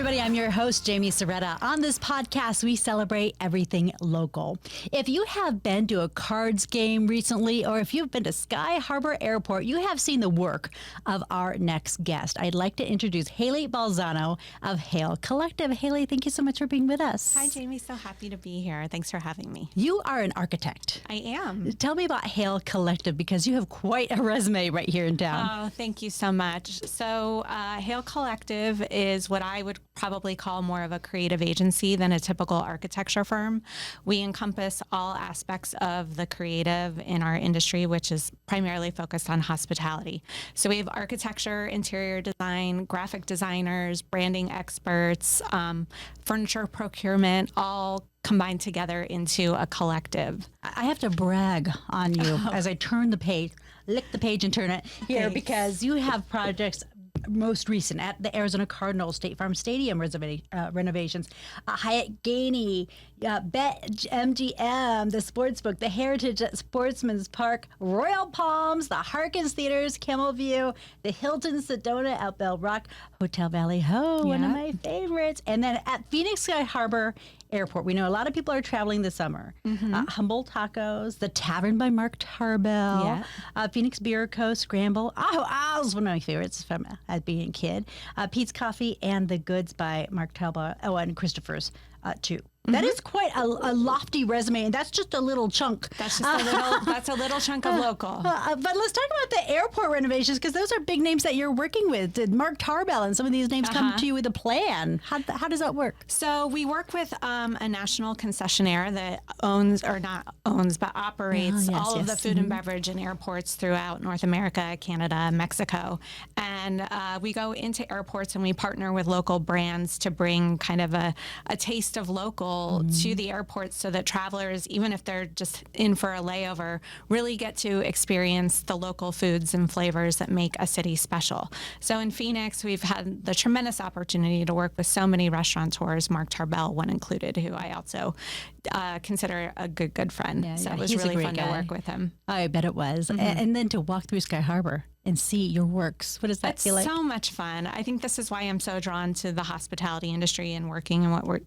everybody. I'm your host, Jamie Soretta. On this podcast, we celebrate everything local. If you have been to a Cards game recently, or if you've been to Sky Harbor Airport, you have seen the work of our next guest. I'd like to introduce Hale Balzano of Hale Collective. Hale, thank you so much for being with us. Hi, Jamie. So happy to be here. Thanks for having me. You are an architect. I am. Tell me about Hale Collective, because you have quite a resume right here in town. Oh, thank you so much. So Hale Collective is what I would probably call more of a creative agency than a typical architecture firm. We encompass all aspects of the creative in our industry, which is primarily focused on hospitality. So we have architecture, interior design, graphic designers, branding experts, furniture procurement, all combined together into a collective. I have to brag on you as I turn the page, lick the page and turn it here. Thanks. Because you have projects most recent at the Arizona Cardinals State Farm Stadium renovations, Hyatt Gainey, Bet MGM, the Sportsbook, the Heritage at Sportsman's Park, Royal Palms, the Harkins Theaters, Camel View, the Hilton Sedona at Bell Rock, Hotel Valley Ho, one of my favorites, and then at Phoenix Sky Harbor Airport. We know a lot of people are traveling this summer. Humble Tacos, the Tavern by Mark Tarbell, Phoenix Beer Co. Scramble. Owl's one of my favorites from being a kid. Pete's Coffee and The Goods by Mark Tarbell. Oh, and Christopher's too. That is quite a lofty resume, and that's just a little chunk. That's just a little chunk of local. But let's talk about the airport renovations, because those are big names that you're working with. Did Mark Tarbell and some of these names come to you with a plan? How does that work? So we work with a national concessionaire that operates all of the food and beverage in airports throughout North America, Canada, Mexico. And we go into airports and we partner with local brands to bring kind of a taste of local to the airports, so that travelers, even if they're just in for a layover, really get to experience the local foods and flavors that make a city special. So in Phoenix, we've had the tremendous opportunity to work with so many restaurateurs, Mark Tarbell one included, who I also consider a good friend. So it was really fun to work with him. I bet it was. And then to walk through Sky Harbor and see your works. What does that feel like? It's so much fun. I think this is why I'm so drawn to the hospitality industry and working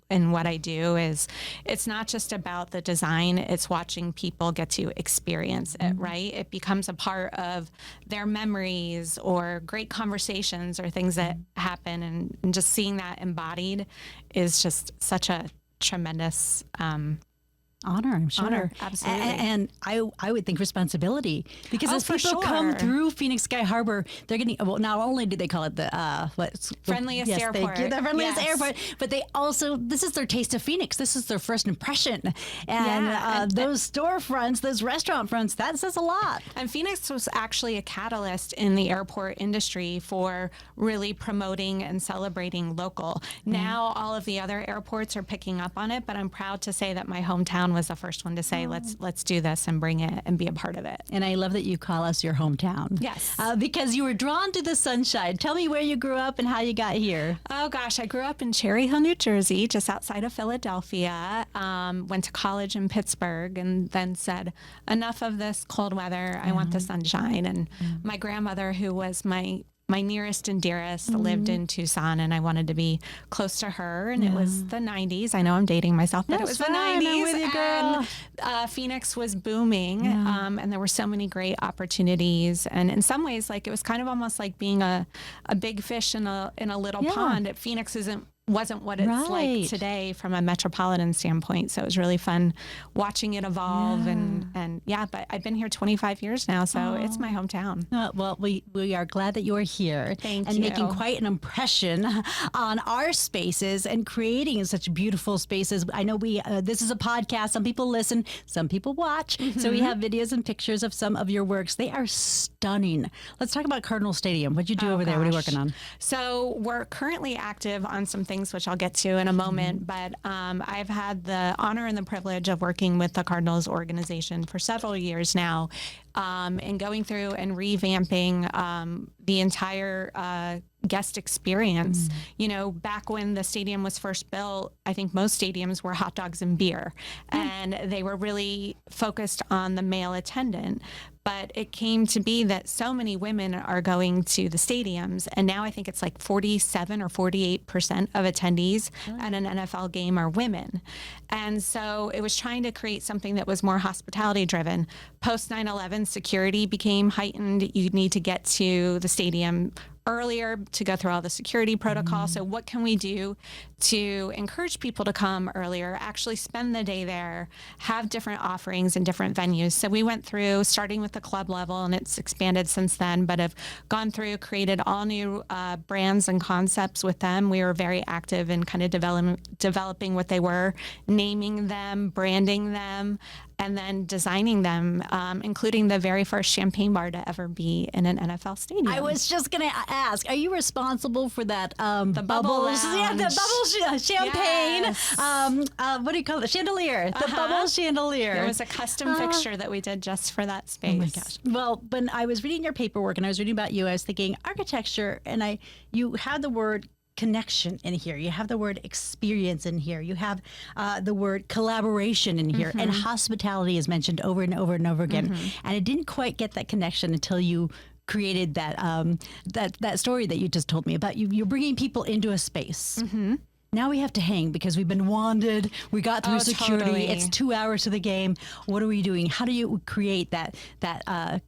in what I do. Is it's not just about the design, it's watching people get to experience it, right? It becomes a part of their memories or great conversations or things that happen, and just seeing that embodied is just such a tremendous honor, I'm sure. Honor, absolutely. And I would think responsibility, because as people come through Phoenix Sky Harbor, they're getting, well, not only do they call it the friendliest airport. Thank you, the friendliest airport, but they also, this is their taste of Phoenix. This is their first impression. And those storefronts, those restaurant fronts, that says a lot. And Phoenix was actually a catalyst in the airport industry for really promoting and celebrating local. Now all of the other airports are picking up on it, but I'm proud to say that my hometown was the first one to say, let's do this and bring it and be a part of it. And I love that you call us your hometown. Yes. Because you were drawn to the sunshine. Tell me where you grew up and how you got here. Oh gosh, I grew up in Cherry Hill, New Jersey, just outside of Philadelphia. Went to college in Pittsburgh, and then said, enough of this cold weather. I want the sunshine. And my grandmother, who was my nearest and dearest, lived in Tucson, and I wanted to be close to her. And it was the 90s. I know I'm dating myself, but it was the 90s. With you, girl. And Phoenix was booming, and there were so many great opportunities. And in some ways, like, it was kind of almost like being a big fish in a little pond. Phoenix wasn't what it's like today from a metropolitan standpoint. So it was really fun watching it evolve. But I've been here 25 years now, so it's my hometown. Well, we are glad that you're here. Thank and you. Making quite an impression on our spaces and creating such beautiful spaces. I know this is a podcast. Some people listen, some people watch. So we have videos and pictures of some of your works. They are stunning. Let's talk about Cardinal Stadium. What'd you do over there? What are you working on? So we're currently active on some things which I'll get to in a moment, but I've had the honor and the privilege of working with the Cardinals organization for several years now, and going through and revamping the entire guest experience. You know, back when the stadium was first built, I think most stadiums were hot dogs and beer, and they were really focused on the male attendant. But it came to be that so many women are going to the stadiums, and now I think it's like 47 or 48% of attendees at an NFL game are women. And so it was trying to create something that was more hospitality driven. Post 9/11, security became heightened. You need to get to the stadium earlier to go through all the security protocol. So what can we do to encourage people to come earlier, actually spend the day there, have different offerings in different venues? So we went through, starting with the club level, and it's expanded since then, but have gone through, created all new brands and concepts with them. We were very active in kind of developing what they were, naming them, branding them, and then designing them, including the very first champagne bar to ever be in an NFL stadium. I was just going to ask, are you responsible for that? The bubble lounge. Yeah, the bubble champagne. Yes. What do you call it? Chandelier. The bubble chandelier. It was a custom fixture that we did just for that space. Oh my gosh. Well, when I was reading your paperwork and I was reading about you, I was thinking architecture, and you had the word connection in here. You have the word experience in here. You have the word collaboration in here, and hospitality is mentioned over and over and over again. And I didn't quite get that connection until you created that that story that you just told me about. You're bringing people into a space. Now we have to hang because we've been wanded. We got through security. Totally. It's 2 hours to the game. What are we doing? How do you create that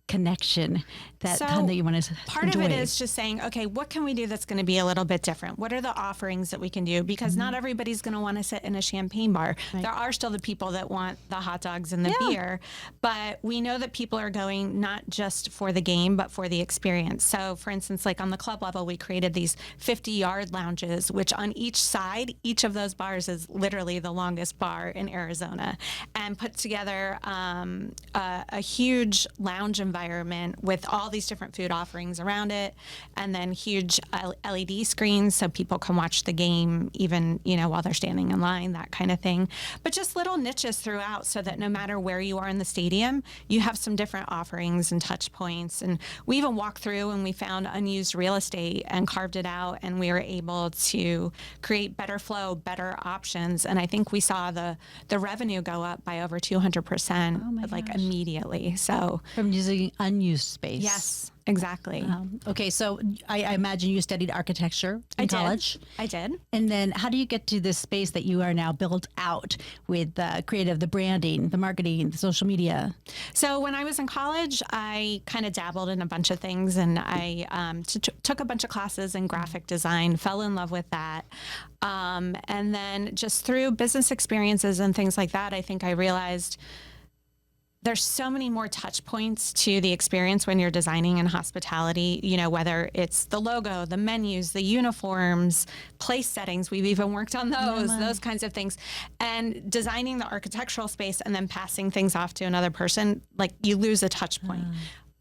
connection, that time that you want to Part enjoy? of it is just saying, okay, what can we do that's going to be a little bit different? What are the offerings that we can do? Because not everybody's going to want to sit in a champagne bar. Right. There are still the people that want the hot dogs and the beer, but we know that people are going not just for the game, but for the experience. So for instance, like on the club level, we created these 50-yard lounges, which on each side, each of those bars is literally the longest bar in Arizona, and put together a huge lounge environment with all these different food offerings around it, and then huge LED screens so people can watch the game even, while they're standing in line, that kind of thing. But just little niches throughout so that no matter where you are in the stadium, you have some different offerings and touch points. And we even walked through and we found unused real estate and carved it out, and we were able to create better flow, better options. And I think we saw the revenue go up by over 200%, like immediately. So From using unused space. yes, exactly. Okay, so I imagine you studied architecture in college. I did. And then how do you get to this space that you are now built out with the creative, the branding, the marketing, the social media? So when I was in college, I kind of dabbled in a bunch of things, and I took a bunch of classes in graphic design, fell in love with that. And then just through business experiences and things like that, I think I realized there's so many more touch points to the experience when you're designing in hospitality, whether it's the logo, the menus, the uniforms, place settings. We've even worked on those kinds of things. And designing the architectural space and then passing things off to another person, like you lose a touch point.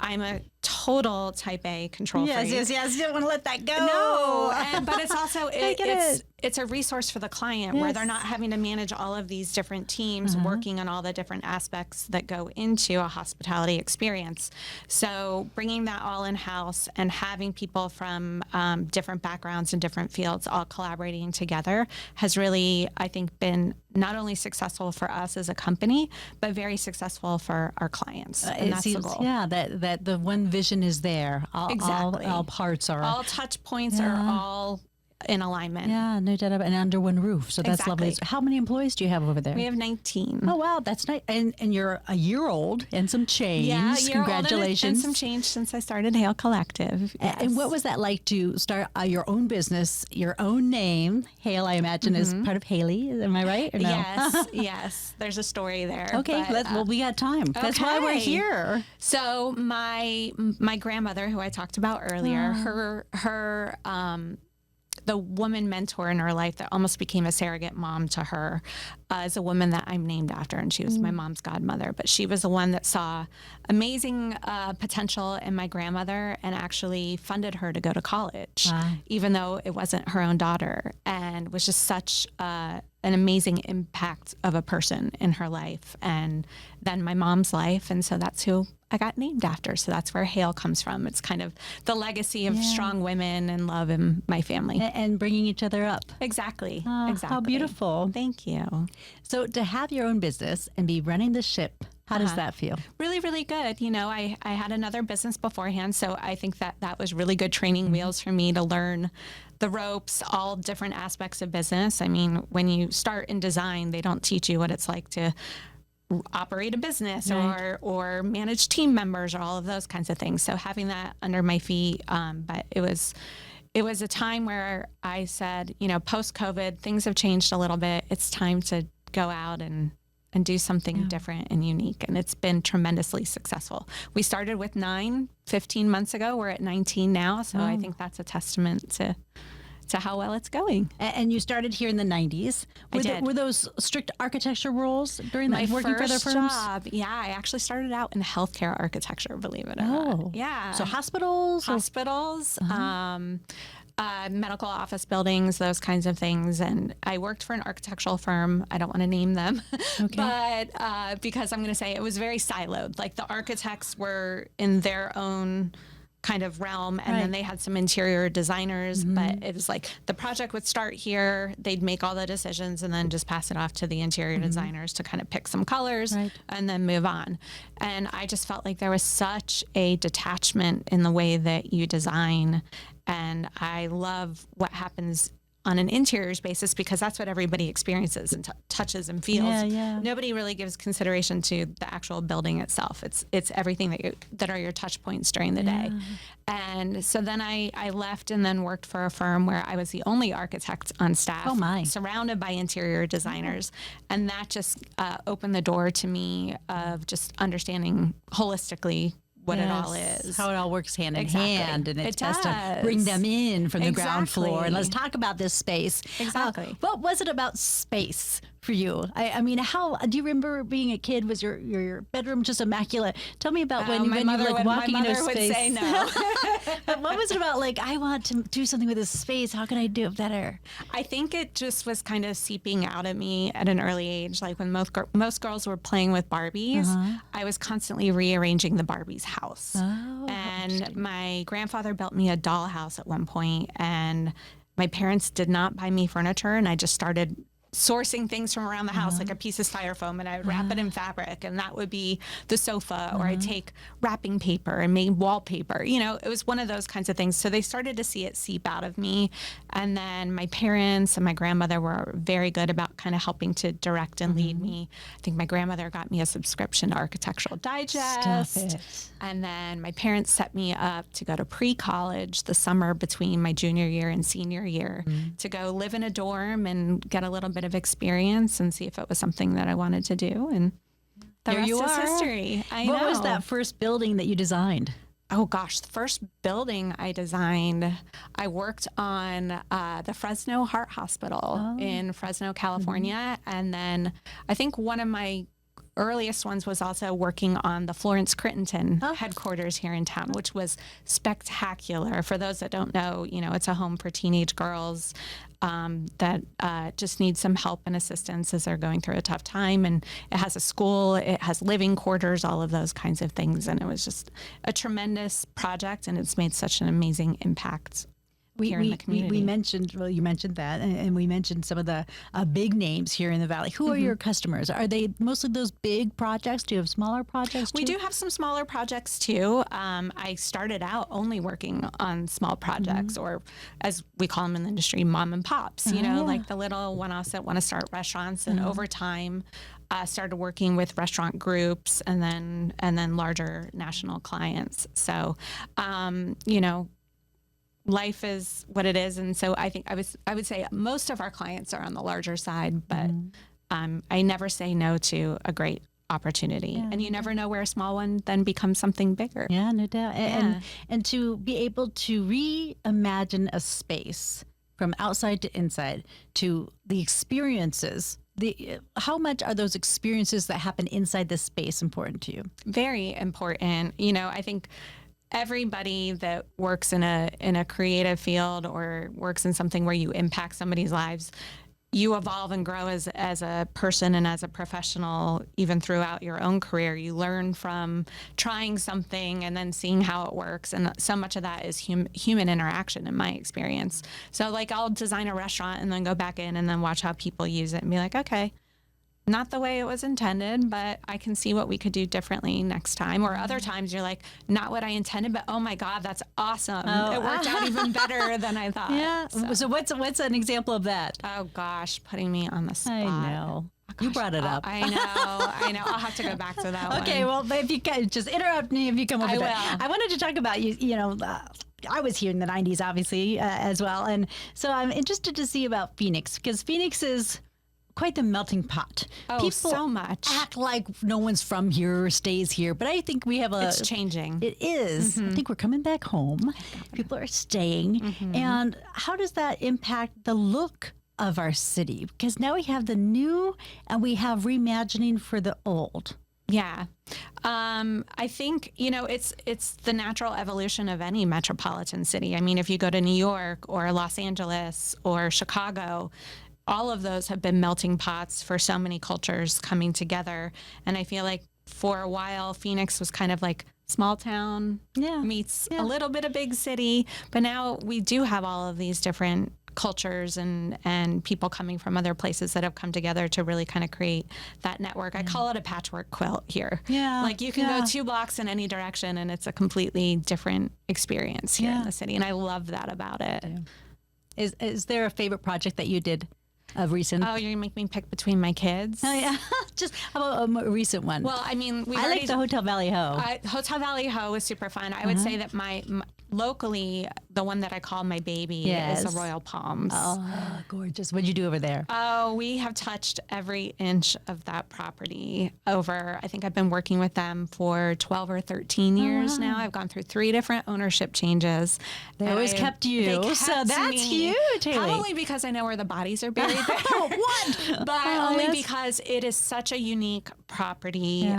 I'm a total type A control freak. Yes. You don't want to let that go. No, but it's also it. It's a resource for the client where they're not having to manage all of these different teams working on all the different aspects that go into a hospitality experience. So bringing that all in-house and having people from different backgrounds and different fields all collaborating together has really, I think, been not only successful for us as a company, but very successful for our clients. And that's the goal. Yeah, that the one vision is there. Exactly. All parts are. All touch points are all in alignment. Yeah, no doubt about it. And under one roof. So that's lovely. How many employees do you have over there? We have 19. Oh, wow. That's nice. And you're a year old and some change. Yeah, Congratulations. And some change since I started Hale Collective. Yes. And what was that like to start your own business, your own name? Hale, I imagine, is part of Haley. Am I right? Or no? Yes. There's a story there. Okay, but, we got time. That's why we're here. So my grandmother, who I talked about earlier, her the woman mentor in her life that almost became a surrogate mom to her is a woman that I'm named after, and she was my mom's godmother. But she was the one that saw amazing potential in my grandmother and actually funded her to go to college, even though it wasn't her own daughter, and was just such an amazing impact of a person in her life and then my mom's life. And so that's who I got named after. So that's where Hale comes from. It's kind of the legacy of strong women and love in my family. And bringing each other up. Exactly. How beautiful. Thank you. So to have your own business and be running the ship How does that feel? Really, really good. You know, I had another business beforehand, so I think that was really good training wheels for me to learn the ropes, all different aspects of business. I mean, when you start in design, they don't teach you what it's like to operate a business or manage team members or all of those kinds of things. So having that under my feet, but it was a time where I said, you know, post COVID, things have changed a little bit. It's time to go out and do something different and unique. And it's been tremendously successful. We started with 9, 15 months ago. We're at 19 now. So I think that's a testament to how well it's going. And you started here in the 90s. Were those strict architecture rules during that, working for other firms? My first job, I actually started out in healthcare architecture, believe it or not. Yeah. So hospitals? Medical office buildings, those kinds of things. And I worked for an architectural firm. I don't want to name them, but because I'm going to say it was very siloed. Like the architects were in their own kind of realm, and then they had some interior designers, but it was like the project would start here, they'd make all the decisions and then just pass it off to the interior designers to kind of pick some colors and then move on. And I just felt like there was such a detachment in the way that you design, and I love what happens on an interiors basis because that's what everybody experiences and touches and feels. Nobody really gives consideration to the actual building itself. It's everything that are your touch points during the day. And so then I left and then worked for a firm where I was the only architect on staff, surrounded by interior designers. And that just opened the door to me of just understanding holistically what it all is. How it all works hand in hand. And it's best to bring them in from the ground floor. And let's talk about this space. Exactly. What was it about space for you? I mean, how do you remember being a kid? Was your bedroom just immaculate? Tell me about when you were like walking into a space. My mother would say no. But what was it about? Like, I want to do something with this space. How can I do it better? I think it just was kind of seeping out at me at an early age. Like when most girls were playing with Barbies, I was constantly rearranging the Barbie's house. And my grandfather built me a dollhouse at one point, and my parents did not buy me furniture, and I just started sourcing things from around the house, like a piece of styrofoam, and I would wrap it in fabric, and that would be the sofa, or I'd take wrapping paper and make wallpaper. You know, it was one of those kinds of things. So they started to see it seep out of me. And then my parents and my grandmother were very good about kind of helping to direct and lead me. I think my grandmother got me a subscription to Architectural Digest. And then my parents set me up to go to pre-college the summer between my junior year and senior year to go live in a dorm and get a little bit of experience and see if it was something that I wanted to do. And the rest is history. What was that first building that you designed? Oh gosh, the first building I designed, I worked on the Fresno Heart Hospital in Fresno, California. And then I think one of my earliest ones was also working on the Florence Crittenton headquarters here in town, which was spectacular. For those that don't know, you know, it's a home for teenage girls that just need some help and assistance as they're going through a tough time. And it has a school, it has living quarters, all of those kinds of things. And it was just a tremendous project, and it's made such an amazing impact. Here in the community. You mentioned that, and we mentioned some of the big names here in the Valley. Who are your customers? Are they mostly those big projects? Do you have smaller projects too? We do have some smaller projects too. I started out only working on small projects, or as we call them in the industry, mom and pops, you know, like the little one-offs that want to start restaurants. And over time, started working with restaurant groups and then larger national clients. So, you know, life is what it is. And so I think I would say most of our clients are on the larger side, but I never say no to a great opportunity. And you never know where a small one then becomes something bigger. Yeah, no doubt. And to be able to reimagine a space from outside to inside, to the experiences, how much are those experiences that happen inside this space important to you? Very important. You know, I think everybody that works in a creative field or works in something where you impact somebody's lives, you evolve and grow as a person and as a professional, even throughout your own career. You learn from trying something and then seeing how it works. And so much of that is human interaction in my experience. So like I'll design a restaurant and then go back in and then watch how people use it and be like, okay, not the way it was intended, but I can see what we could do differently next time. Or other times you're like, not what I intended, but oh my God, that's awesome. It worked out even better than I thought. Yeah. So what's an example of that? Oh gosh, putting me on the spot. I know. Oh, You gosh. brought it Oh, up. I know. I'll have to go back to that one. Okay, well, if you can, just interrupt me if you come up with that. will. I wanted to talk about I was here in the 90s, obviously, as well. And so I'm interested to see about Phoenix, because Phoenix is quite the melting pot. Oh, People so much. act like no one's from here or stays here, but I think we have It's changing. It is. I think we're coming back home. People are staying. And how does that impact the look of our city? Because now we have the new and we have reimagining for the old. Yeah. I think, it's the natural evolution of any metropolitan city. I mean, if you go to New York or Los Angeles or Chicago, all of those have been melting pots for so many cultures coming together. And I feel like for a while, Phoenix was kind of like small town meets a little bit of big city. But now we do have all of these different cultures and people coming from other places that have come together to really kind of create that network. I call it a patchwork quilt here. Yeah. Like you can go 2 blocks in any direction and it's a completely different experience here in the city. And I love that about it. Is there a favorite project that you did of recent? Oh, you're gonna make me pick between my kids? Oh, yeah. Just how about a more recent one? Well, I mean, I like the Hotel Valley Ho. Hotel Valley Ho was super fun. I would say that my locally, the one that I call my baby is the Royal Palms. Oh, gorgeous. What'd you do over there? Oh, we have touched every inch of that property over, I think I've been working with them for 12 or 13 years now. I've gone through 3 different ownership changes. They always kept you. They kept So that's me. huge, Haley. Probably because I know where the bodies are buried there. What? But only because it is such a unique property.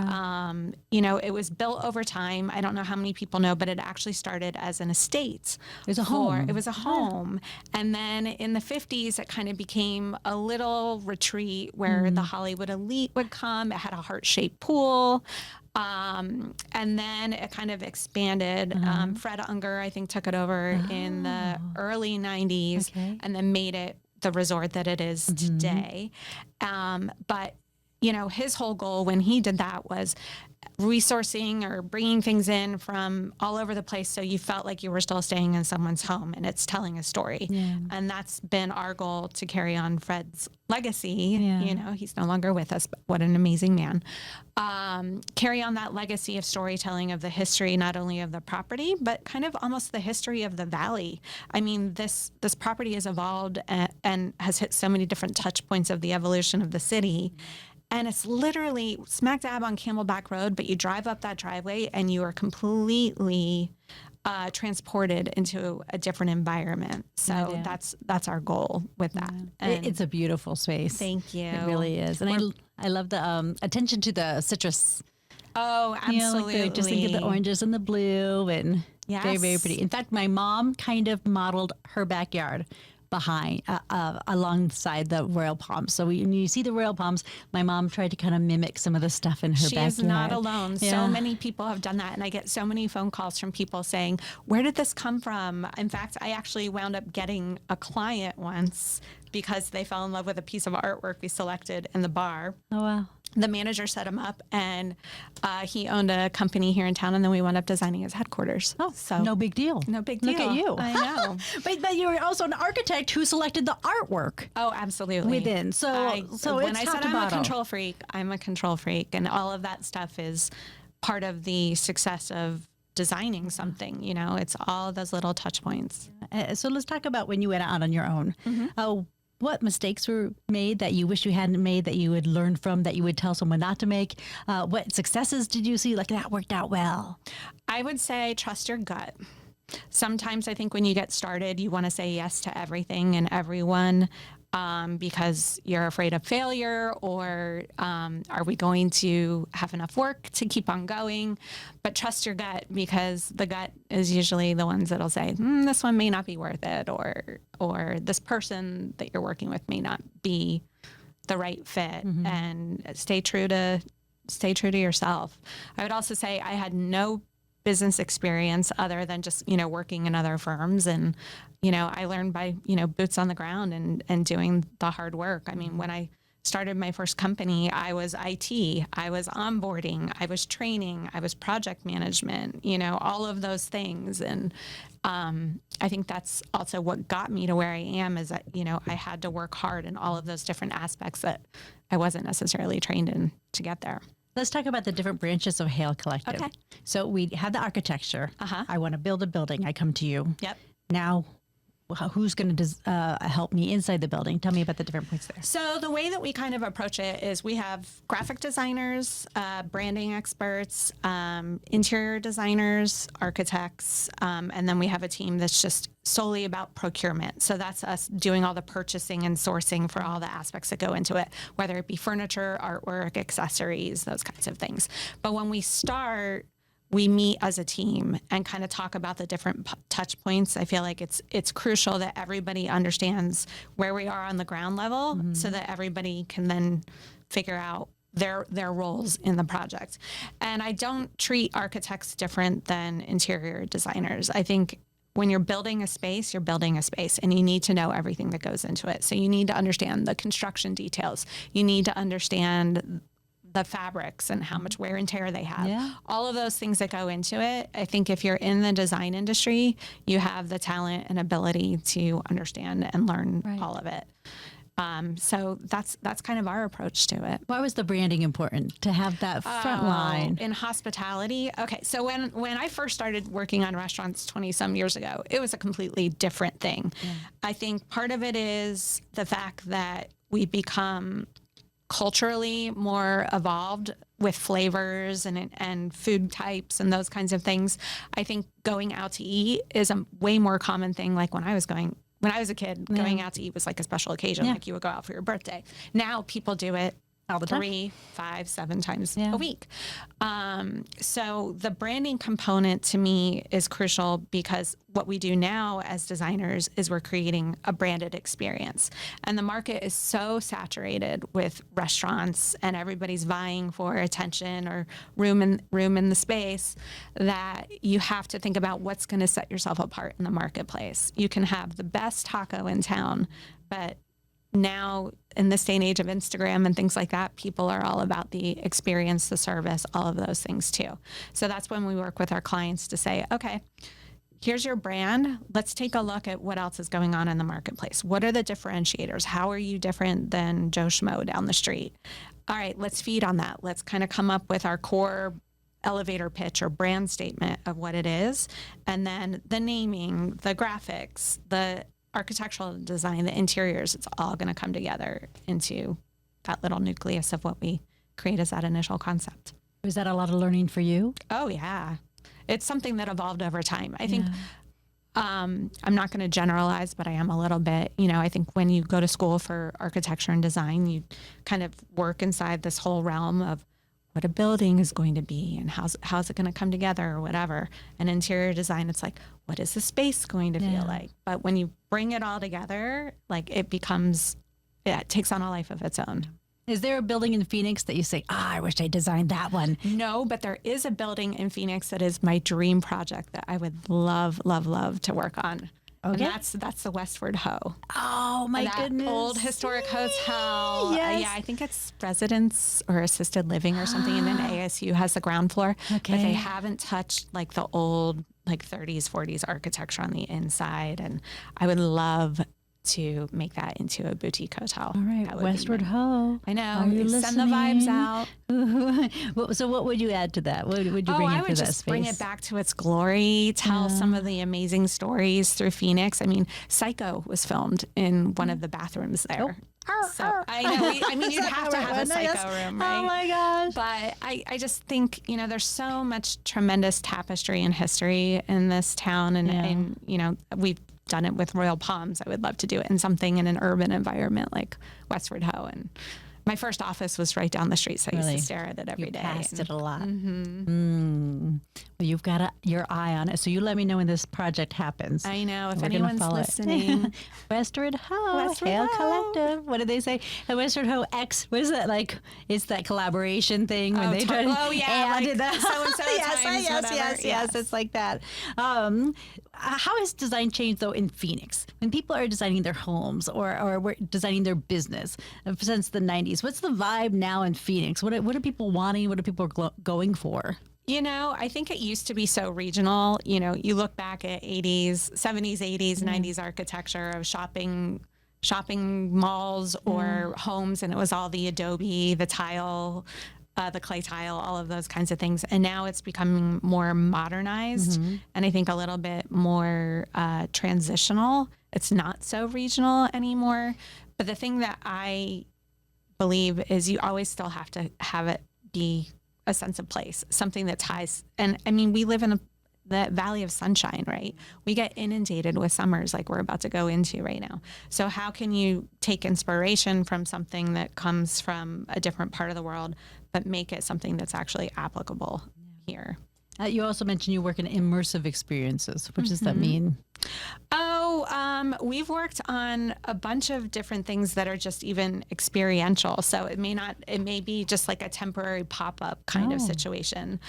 It was built over time. I don't know how many people know, but it actually started as an estate. It was a home. It was a home. And then in the 50s, it kind of became a little retreat where the Hollywood elite would come. It had a heart-shaped pool. And then it kind of expanded. Fred Unger, I think, took it over in the early 90s and then made it the resort that it is today. But, his whole goal when he did that was resourcing or bringing things in from all over the place so you felt like you were still staying in someone's home and it's telling a story. And that's been our goal to carry on Fred's legacy. He's no longer with us, but what an amazing man. Carry on that legacy of storytelling of the history, not only of the property, but kind of almost the history of the valley. I mean, this property has evolved and has hit so many different touch points of the evolution of the city. And it's literally smack dab on Camelback Road, but you drive up that driveway and you are completely transported into a different environment. So that's our goal with that. And It's a beautiful space. thank you. It really is. And I love the attention to the citrus. Oh, absolutely. Just think of the oranges and the blue and very, very pretty. In fact, my mom kind of modeled her backyard behind alongside the Royal Palms. So when you see the Royal Palms, my mom tried to kind of mimic some of the stuff in her backyard. She is not alone. So many people have done that. And I get so many phone calls from people saying, where did this come from? In fact, I actually wound up getting a client once because they fell in love with a piece of artwork we selected in the bar. Oh, wow. The manager set him up, and he owned a company here in town, and then we wound up designing his headquarters. Oh, so no big deal. No big deal. Look at you. I know. But you were also an architect who selected the artwork. Oh, absolutely. Within. So when it's I top said to I'm a bottom. control freak, I'm a control freak, and all of that stuff is part of the success of designing something. It's all those little touch points. So let's talk about when you went out on your own. What mistakes were made that you wish you hadn't made, that you would learn from, that you would tell someone not to make? What successes did you see? Like, that worked out well. I would say trust your gut. Sometimes I think when you get started, you want to say yes to everything and everyone because you're afraid of failure, or are we going to have enough work to keep on going? But trust your gut, because the gut is usually the ones that'll say, this one may not be worth it, or this person that you're working with may not be the right fit. And stay true to yourself. I would also say I had no business experience other than just, working in other firms. And, I learned by, boots on the ground and doing the hard work. I mean, when I started my first company, I was IT, I was onboarding, I was training, I was project management, all of those things. And I think that's also what got me to where I am, is that, I had to work hard in all of those different aspects that I wasn't necessarily trained in to get there. Let's talk about the different branches of Hale Collective. Okay. So we have the architecture. I want to build a building. I come to you. Yep. Now, who's going to help me inside the building? Tell me about the different points there. So the way that we kind of approach it is we have graphic designers, branding experts, interior designers, architects, and then we have a team that's just solely about procurement. So that's us doing all the purchasing and sourcing for all the aspects that go into it, whether it be furniture, artwork, accessories, those kinds of things. But when we start, we meet as a team and kind of talk about the different touch points. I feel like it's crucial that everybody understands where we are on the ground level, so that everybody can then figure out their roles in the project. And I don't treat architects different than interior designers. I think when you're building a space, you're building a space, and you need to know everything that goes into it. So you need to understand the construction details. You need to understand the fabrics and how much wear and tear they have. Yeah. All of those things that go into it. I think if you're in the design industry, you have the talent and ability to understand and learn all of it. So that's kind of our approach to it. Why was the branding important to have that front line? In hospitality? Okay, so when I first started working on restaurants 20 some years ago, it was a completely different thing. Yeah. I think part of it is the fact that we become culturally more evolved with flavors and food types and those kinds of things. I think going out to eat is a way more common thing. Like when I was a kid, going out to eat was like a special occasion, like you would go out for your birthday. Now people do it all the time, 3, 5, 7 times a week. So the branding component to me is crucial, because what we do now as designers is we're creating a branded experience. And the market is so saturated with restaurants, and everybody's vying for attention or room in the space, that you have to think about what's going to set yourself apart in the marketplace. You can have the best taco in town, but now in this day and age of Instagram and things like that, people are all about the experience, the service, all of those things too. So that's when we work with our clients to say, okay, here's your brand. Let's take a look at what else is going on in the marketplace. What are the differentiators? How are you different than Joe Schmo down the street? All right, let's feed on that. Let's kind of come up with our core elevator pitch or brand statement of what it is. And then the naming, the graphics, the architectural design, the interiors, it's all going to come together into that little nucleus of what we create as that initial concept. Was that a lot of learning for you? Oh, yeah. It's something that evolved over time. I think I'm not going to generalize, but I am a little bit. I think when you go to school for architecture and design, you kind of work inside this whole realm of what a building is going to be and how's it going to come together or whatever. And interior design, it's like, what is the space going to feel like? But when you bring it all together, like it takes on a life of its own. Is there a building in Phoenix that you say, I wish I designed that one? No, but there is a building in Phoenix that is my dream project that I would love, love, love to work on. Okay. And that's the Westward Ho. Oh my goodness! Old historic hotel. Yes. Yeah, I think it's residence or assisted living or something. And then ASU has the ground floor. Okay. But they haven't touched like the old 30s, 40s architecture on the inside. And I would love to make that into a boutique hotel. All right, Westward Ho. I know. Send the vibes out. So what would you add to that? What would you bring into that space? I would just bring it back to its glory, tell some of the amazing stories through Phoenix. I mean, Psycho was filmed in one of the bathrooms there. So I know. You'd have to have a Psycho room, right? Oh my gosh. But I just think, there's so much tremendous tapestry and history in this town. And we've done it with Royal Palms. I would love to do it in an urban environment like Westward Ho. And my first office was right down the street, so I used to stare at it every day. Passed it a lot. Well, you've got your eye on it, so you let me know when this project happens. I know. If anyone's listening. Westward Ho, Hale Collective. What did they say? The Westward Ho X, what is that like? It's that collaboration thing when they try to add that. So-and-so yes. It's like that. How has design changed, though, in Phoenix? When people are designing their homes or designing their business since the 90s, cities. What's the vibe now in Phoenix? What are people wanting? What are people going for? I think it used to be so regional. You look back at 80s, 70s, 80s, 90s architecture of shopping malls or homes, and it was all the adobe, the tile, the clay tile, all of those kinds of things. And now it's becoming more modernized and I think a little bit more transitional. It's not so regional anymore. But the thing that I believe is you always still have to have it be a sense of place, something that ties. And I mean, we live in the Valley of Sunshine, right? We get inundated with summers like we're about to go into right now. So how can you take inspiration from something that comes from a different part of the world, but make it something that's actually applicable here? You also mentioned you work in immersive experiences. What does that mean? We've worked on a bunch of different things that are just even experiential. So it may be just like a temporary pop-up kind of situation.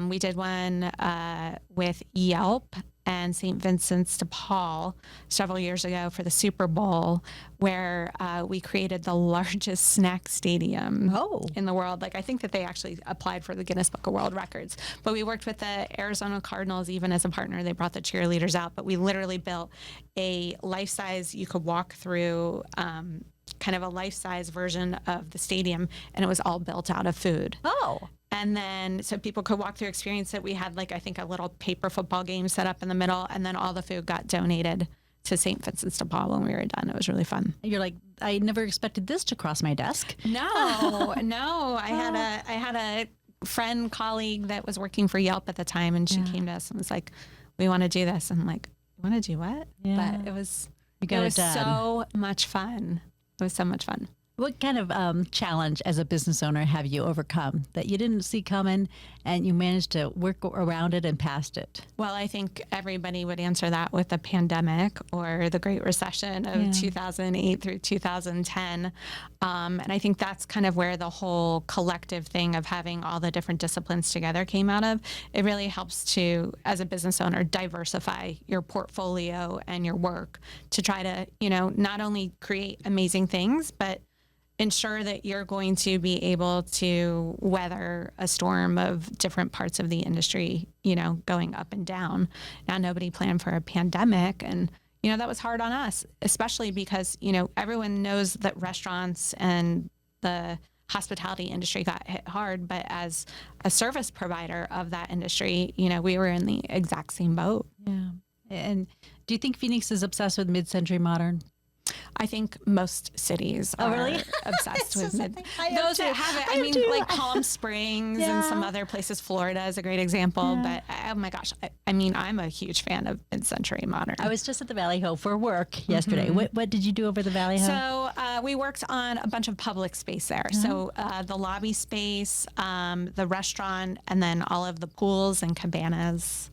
We did one with Yelp and St. Vincent's de Paul several years ago for the Super Bowl, where we created the largest snack stadium in the world. Like, I think that they actually applied for the Guinness Book of World Records. But we worked with the Arizona Cardinals even as a partner. They brought the cheerleaders out, but we literally built a life-size, you could walk through kind of a life-size version of the stadium, and it was all built out of food. And then so people could walk through, experience it. We had I think a little paper football game set up in the middle, and then all the food got donated to St. Vincent's de Paul when we were done. It was really fun. You're like, I never expected this to cross my desk. No. I had a friend, colleague that was working for Yelp at the time, and she came to us and was like, we want to do this. And I'm like, you want to do what? Yeah. But it was done. so much fun. It was so much fun. What kind of challenge as a business owner have you overcome that you didn't see coming and you managed to work around it and past it? Well, I think everybody would answer that with the pandemic or the Great Recession of 2008 through 2010. And I think that's kind of where the whole collective thing of having all the different disciplines together came out of. It really helps to, as a business owner, diversify your portfolio and your work to try to, not only create amazing things, but ensure that you're going to be able to weather a storm of different parts of the industry, going up and down. Now, nobody planned for a pandemic, and, that was hard on us, especially because, everyone knows that restaurants and the hospitality industry got hit hard, but as a service provider of that industry, we were in the exact same boat. Yeah. And do you think Phoenix is obsessed with mid-century modern? I think most cities are obsessed with those that have it. I mean, like Palm Springs and some other places. Florida is a great example. But oh my gosh, I'm a huge fan of mid-century modern. I was just at the Valley Ho for work yesterday. What did you do over the Valley Ho? So we worked on a bunch of public space there. So the lobby space, the restaurant, and then all of the pools and cabanas.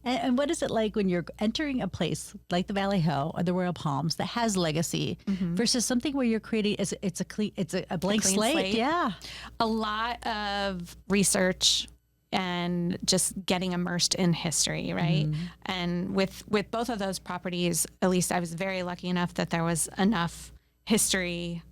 And what is it like when you're entering a place like the Valley Ho or the Royal Palms that has legacy versus something where you're creating it's a blank slate? Yeah, a lot of research and just getting immersed in history, right? And with both of those properties, at least I was very lucky enough that there was enough history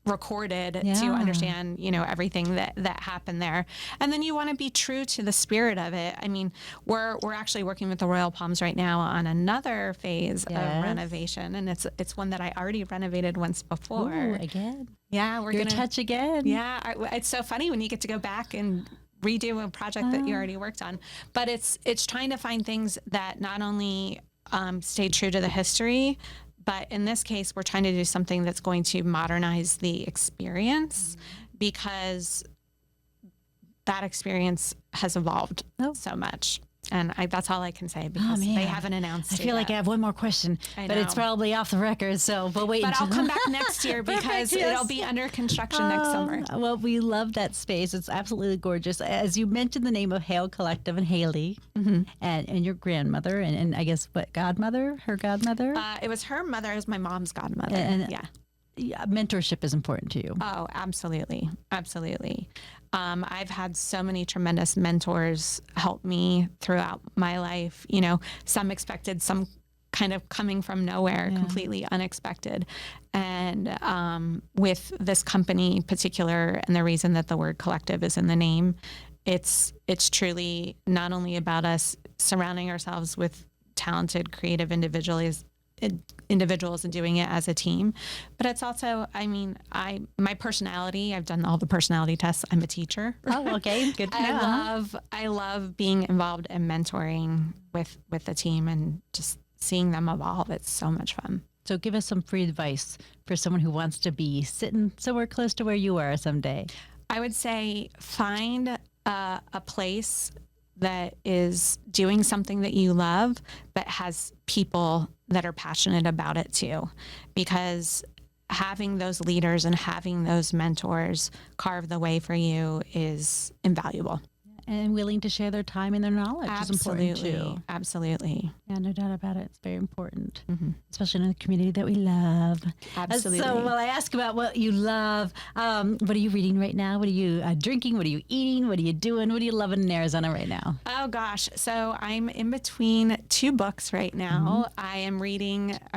recorded to understand, everything that happened there. And then you want to be true to the spirit of it. I mean, we're actually working with the Royal Palms right now on another phase of renovation, and it's one that I already renovated once before. Ooh, again. Yeah, we're going to touch again. Yeah, it's so funny when you get to go back and redo a project that you already worked on. But it's trying to find things that not only stay true to the history, but in this case, we're trying to do something that's going to modernize the experience because that experience has evolved so much. And that's all I can say because they haven't announced it I feel like I have one more question, but it's probably off the record, so we'll wait. But I'll come back next year because it'll be under construction next summer. Well, we love that space. It's absolutely gorgeous. As you mentioned the name of Hale Collective and Haley and your grandmother and I guess her godmother? It was her mother. It was my mom's godmother. Yeah, mentorship is important to you. Oh, absolutely. Absolutely. I've had so many tremendous mentors help me throughout my life. Some expected some kind of coming from nowhere, completely unexpected. And with this company in particular, and the reason that the word collective is in the name, it's truly not only about us surrounding ourselves with talented, creative individuals and doing it as a team, but it's also, I mean, my personality, I've done all the personality tests. I'm a teacher. Oh, okay. Good to know. I love being involved and mentoring with the team and just seeing them evolve. It's so much fun. So give us some free advice for someone who wants to be sitting somewhere close to where you are someday. I would say find a place that is doing something that you love, but has people that are passionate about it too. Because having those leaders and having those mentors carve the way for you is invaluable. And willing to share their time and their knowledge is important too. Absolutely. Yeah, no doubt about it. It's very important, especially in the community that we love. Absolutely. So, well, I ask about what you love. What are you reading right now? What are you drinking? What are you eating? What are you doing? What are you loving in Arizona right now? Oh, gosh. So I'm in between two books right now. I'm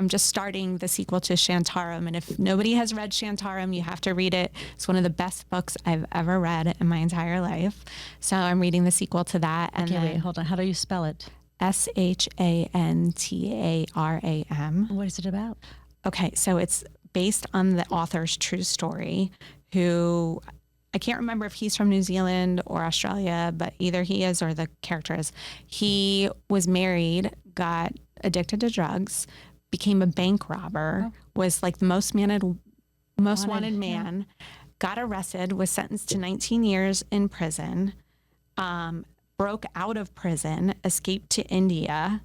just starting the sequel to Shantaram. And if nobody has read Shantaram, you have to read it. It's one of the best books I've ever read in my entire life. So I'm reading the sequel to that. And Okay, wait, hold on. How do you spell it? Shantaram. What is it about? Okay, so it's based on the author's true story, who I can't remember if he's from New Zealand or Australia, but either he is or the character is. He was married, got addicted to drugs, became a bank robber, was like the most wanted man, got arrested, was sentenced to 19 years in prison, broke out of prison, escaped to India,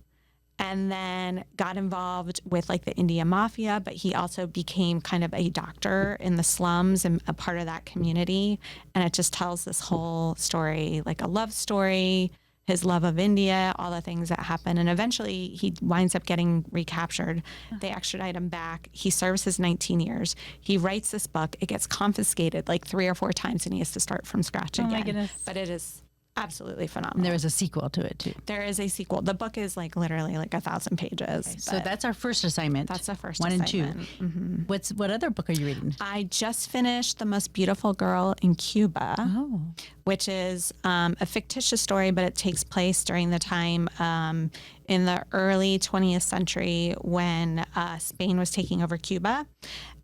and then got involved with like the India mafia, but he also became kind of a doctor in the slums and a part of that community. And it just tells this whole story, like a love story, his love of India, all the things that happen. And eventually he winds up getting recaptured. They extradite him back. He serves his 19 years. He writes this book. It gets confiscated like 3 or 4 times and he has to start from scratch again. My goodness. But it is absolutely phenomenal. And there is a sequel to it too. There is a sequel. The book is like literally like 1,000 pages. Okay, so that's our first assignment. That's the first 1 assignment. and 2. What other book are you reading? I just finished The Most Beautiful Girl in Cuba, which is a fictitious story, but it takes place during the time in the early 20th century when Spain was taking over Cuba.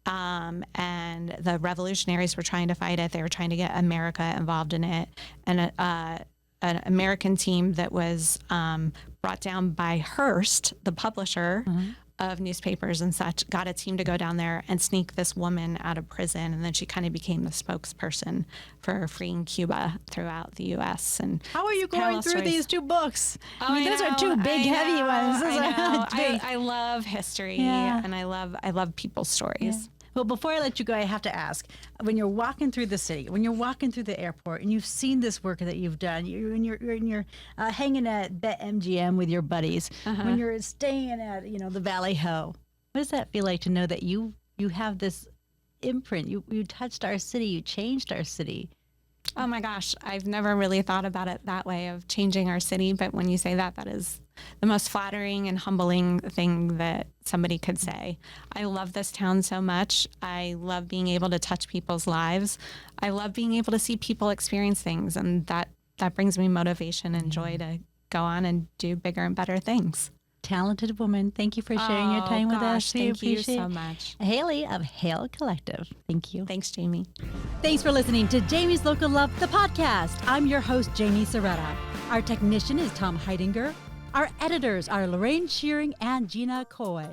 And the revolutionaries were trying to fight it. They were trying to get America involved in it. And an American team that was brought down by Hearst, the publisher of newspapers and such, got a team to go down there and sneak this woman out of prison. And then she kind of became the spokesperson for freeing Cuba throughout the U.S. And how are you going through these 2 books? Oh, I mean, those are 2 big, heavy ones. I love history and I love people's stories. Yeah. Well, before I let you go, I have to ask, when you're walking through the city, when you're walking through the airport and you've seen this work that you've done, you're hanging at BetMGM with your buddies, when you're staying at, the Valley Ho, what does that feel like to know that you have this imprint? You touched our city, you changed our city. Oh my gosh, I've never really thought about it that way of changing our city. But when you say that, that is the most flattering and humbling thing that somebody could say. I love this town so much. I love being able to touch people's lives. I love being able to see people experience things. And that brings me motivation and joy to go on and do bigger and better things. Talented woman. Thank you for sharing your time with us. Thank you so much. Haley of Hale Collective. Thank you. Thanks, Jamie. Thanks for listening to Jamie's Local Love, the podcast. I'm your host, Jamie Soretta. Our technician is Tom Heidinger. Our editors are Lorraine Shearing and Gina Coy.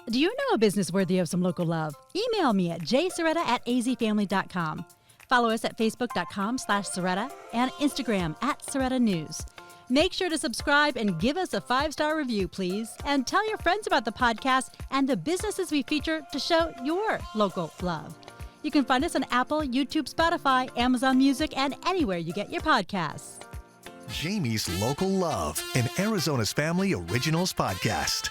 Do you know a business worthy of some local love? Email me at jsoretta@azfamily.com. Follow us at facebook.com/Soretta and Instagram @SorettaNews. Make sure to subscribe and give us a 5-star review, please. And tell your friends about the podcast and the businesses we feature to show your local love. You can find us on Apple, YouTube, Spotify, Amazon Music, and anywhere you get your podcasts. Jamie's Local Love, an Arizona's Family Originals podcast.